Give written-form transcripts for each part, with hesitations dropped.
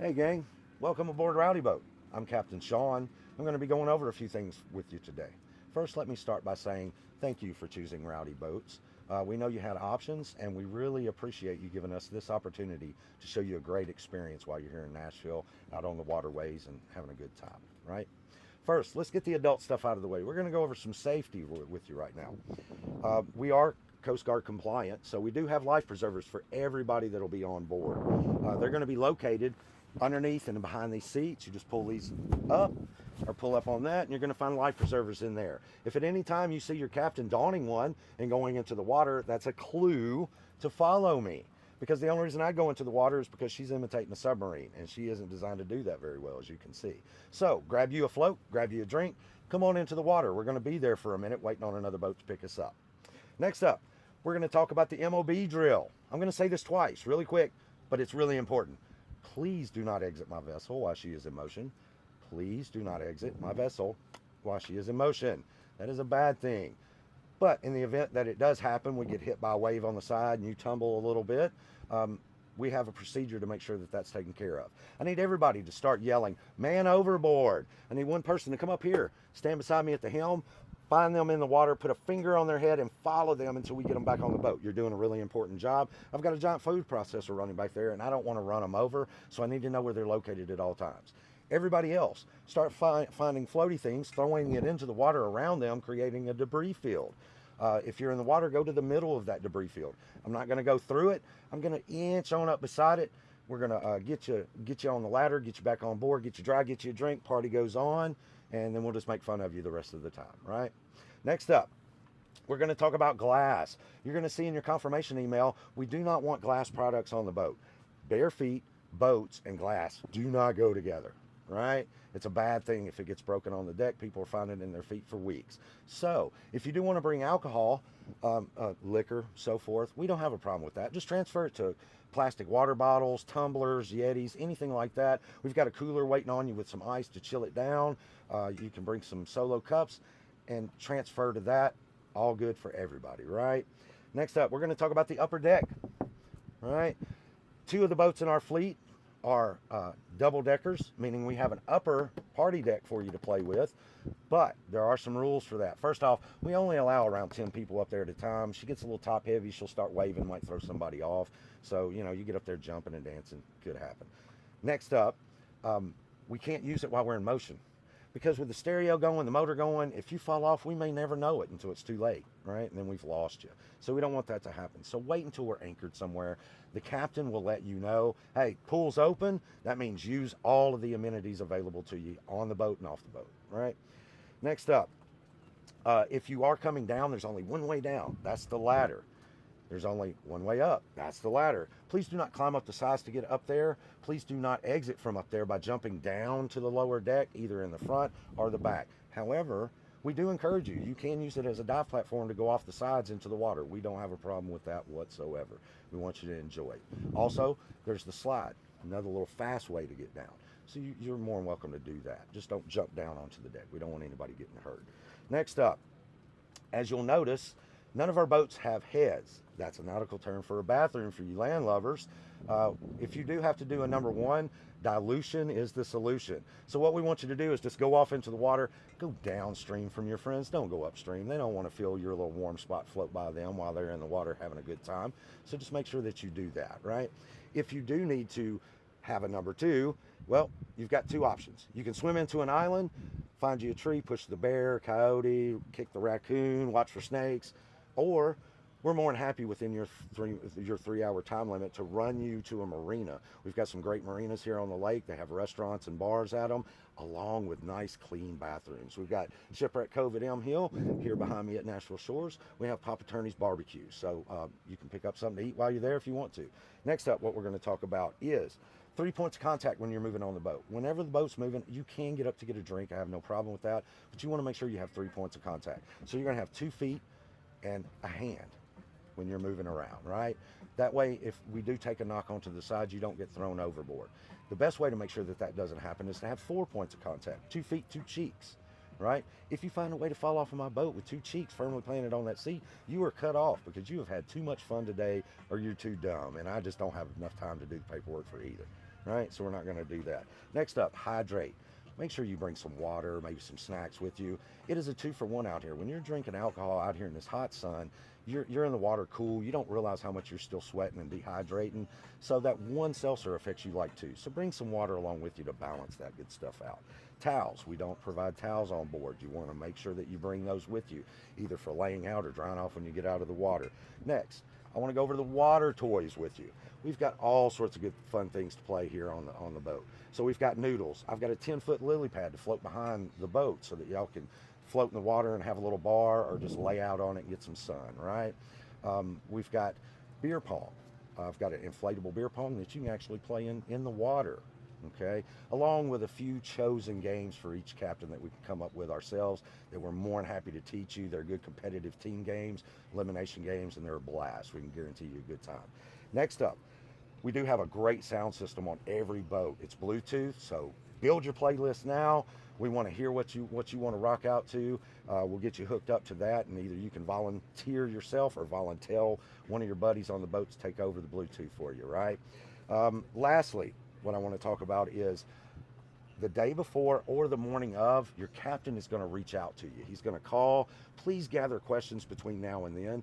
Hey gang, welcome aboard Rowdy Boat. I'm Captain Sean. I'm going to be going over a few things with you today. First, let me start by saying thank you for choosing Rowdy Boats. We know you had options, and we really appreciate you giving us this opportunity to show you a great experience while you're here in Nashville, out on the waterways, and having a good time, right? First, let's get the adult stuff out of the way. We're going to go over some safety with you right now. We are Coast Guard compliant, so we do have life preservers for everybody that'll be on board. They're going to be located underneath and behind these seats. You just pull these up or pull up on that, and you're going to find life preservers in there. If at any time you see your captain donning one and going into the water, that's a clue to follow me. Because the only reason I go into the water is because she's imitating a submarine, and she isn't designed to do that very well, as you can see. So grab you a float, grab you a drink, come on into the water. We're going to be there for a minute waiting on another boat to pick us up. Next up, we're going to talk about the MOB drill. I'm going to say this twice really quick, but it's really important. Please do not exit my vessel while she is in motion. Please do not exit my vessel while she is in motion. That is a bad thing. But in the event that it does happen, we get hit by a wave on the side and you tumble a little bit, we have a procedure to make sure that that's taken care of. I need everybody to start yelling, "Man overboard." I need one person to come up here, stand beside me at the helm, find them in the water, put a finger on their head, and follow them until we get them back on the boat. You're doing a really important job. I've got a giant food processor running back there, and I don't want to run them over, so I need to know where they're located at all times. Everybody else, start finding floaty things, throwing it into the water around them, creating a debris field. If you're in the water, go to the middle of that debris field. I'm not going to go through it. I'm going to inch on up beside it. We're going to get you on the ladder, get you back on board, get you dry, get you a drink. Party goes on, and then we'll just make fun of you the rest of the time, right? Next up, we're going to talk about glass. You're going to see in your confirmation email, we do not want glass products on the boat. Bare feet, boats, and glass do not go together, right? It's a bad thing if it gets broken on the deck. People are finding it in their feet for weeks. So if you do want to bring alcohol, liquor, so forth, we don't have a problem with that. Just transfer it to plastic water bottles, tumblers, Yetis, anything like that. We've got a cooler waiting on you with some ice to chill it down. You can bring some solo cups and transfer to that. All good for everybody, right? Next up, we're going to talk about the upper deck, right? Two of the boats in our fleet are double deckers, meaning we have an upper party deck for you to play with, but there are some rules for that. First off, we only allow around 10 people up there at a time. She gets a little top heavy, she'll start waving, might throw somebody off. So, you know, you get up there jumping and dancing, could happen. Next up, we can't use it while we're in motion. Because with the stereo going, the motor going, if you fall off, we may never know it until it's too late, right? And then we've lost you. So we don't want that to happen. So wait until we're anchored somewhere. The captain will let you know, hey, pool's open. That means use all of the amenities available to you on the boat and off the boat, right? Next up, if you are coming down, there's only one way down. That's the ladder. There's only one way up. That's the ladder. Please do not climb up the sides to get up there. Please do not exit from up there by jumping down to the lower deck, either in the front or the back. However, we do encourage you. You can use it as a dive platform to go off the sides into the water. We don't have a problem with that whatsoever. We want you to enjoy it. Also, there's the slide, another little fast way to get down. So you're more than welcome to do that. Just don't jump down onto the deck. We don't want anybody getting hurt. Next up, as you'll notice, none of our boats have heads. That's a nautical term for a bathroom for you land lovers. If you do have to do a number one, dilution is the solution. So what we want you to do is just go off into the water, go downstream from your friends. Don't go upstream. They don't want to feel your little warm spot float by them while they're in the water having a good time. So just make sure that you do that, right? If you do need to have a number two, well, you've got two options. You can swim into an island, find you a tree, push the bear, coyote, kick the raccoon, watch for snakes, or we're more than happy within your 3-hour time limit to run you to a marina. We've got some great marinas here on the lake. They have restaurants and bars at them, along with nice, clean bathrooms. We've got Shipwreck Cove at Elm Hill here behind me at Nashville Shores. We have Papa Turney's Barbecue, so you can pick up something to eat while you're there if you want to. Next up, what we're going to talk about is 3 points of contact when you're moving on the boat. Whenever the boat's moving, you can get up to get a drink. I have no problem with that, but you want to make sure you have 3 points of contact. So you're going to have 2 feet and a hand when you're moving around, right? That way, if we do take a knock onto the side, you don't get thrown overboard. The best way to make sure that that doesn't happen is to have 4 points of contact, 2 feet, 2 cheeks, right? If you find a way to fall off of my boat with 2 cheeks firmly planted on that seat, you are cut off because you have had too much fun today or you're too dumb, and I just don't have enough time to do the paperwork for either. right? So we're not going to do that. Next up, hydrate. Make sure you bring some water, maybe some snacks with you. It is a 2-for-1 out here. When you're drinking alcohol out here in this hot sun, you're in the water cool. You don't realize how much you're still sweating and dehydrating. So that one seltzer affects you like two. So bring some water along with you to balance that good stuff out. Towels. We don't provide towels on board. You want to make sure that you bring those with you, either for laying out or drying off when you get out of the water. Next, I want to go over the water toys with you. We've got all sorts of good fun things to play here on the boat. So we've got noodles. I've got a 10-foot lily pad to float behind the boat so that y'all can float in the water and have a little bar, or just lay out on it and get some sun, right? We've got beer pong. I've got an inflatable beer pong that you can actually play in the water, okay? Along with a few chosen games for each captain that we can come up with ourselves that we're more than happy to teach you. They're good competitive team games, elimination games, and they're a blast. We can guarantee you a good time. Next up, we do have a great sound system on every boat. It's Bluetooth, so build your playlist now. We want to hear what you want to rock out to. We'll get you hooked up to that, and either you can volunteer yourself or volunteer one of your buddies on the boat to take over the Bluetooth for you, right? Lastly, what I want to talk about is the day before or the morning of, your captain is going to reach out to you. He's going to call. Please gather questions between now and then.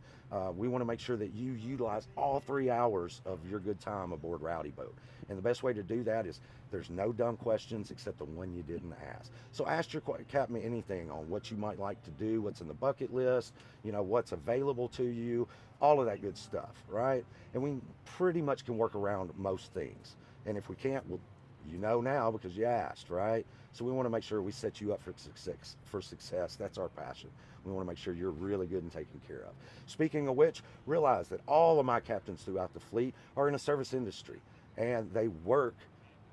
We want to make sure that you utilize all 3 hours of your good time aboard Rowdy Boat. And the best way to do that is there's no dumb questions except the one you didn't ask. So ask your captain anything on what you might like to do, what's in the bucket list, what's available to you, all of that good stuff, right? And we pretty much can work around most things. And if we can't, we'll now because you asked, right? So we want to make sure we set you up for success. That's our passion. We want to make sure you're really good and taken care of. Speaking of which, realize that all of my captains throughout the fleet are in a service industry, and they work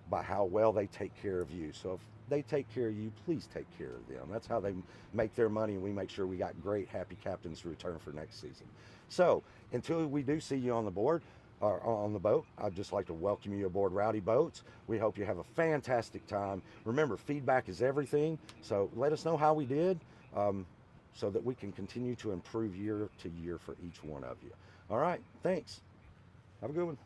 by how well they take care of you. So if they take care of you, please take care of them. That's how they make their money, and we make sure we got great, happy captains to return for next season. So until we do see you on the board, or on the boat, I'd just like to welcome you aboard Rowdy Boats. We hope you have a fantastic time. Remember, feedback is everything, so let us know how we did, so that we can continue to improve year to year for each one of you. All right, thanks. Have a good one.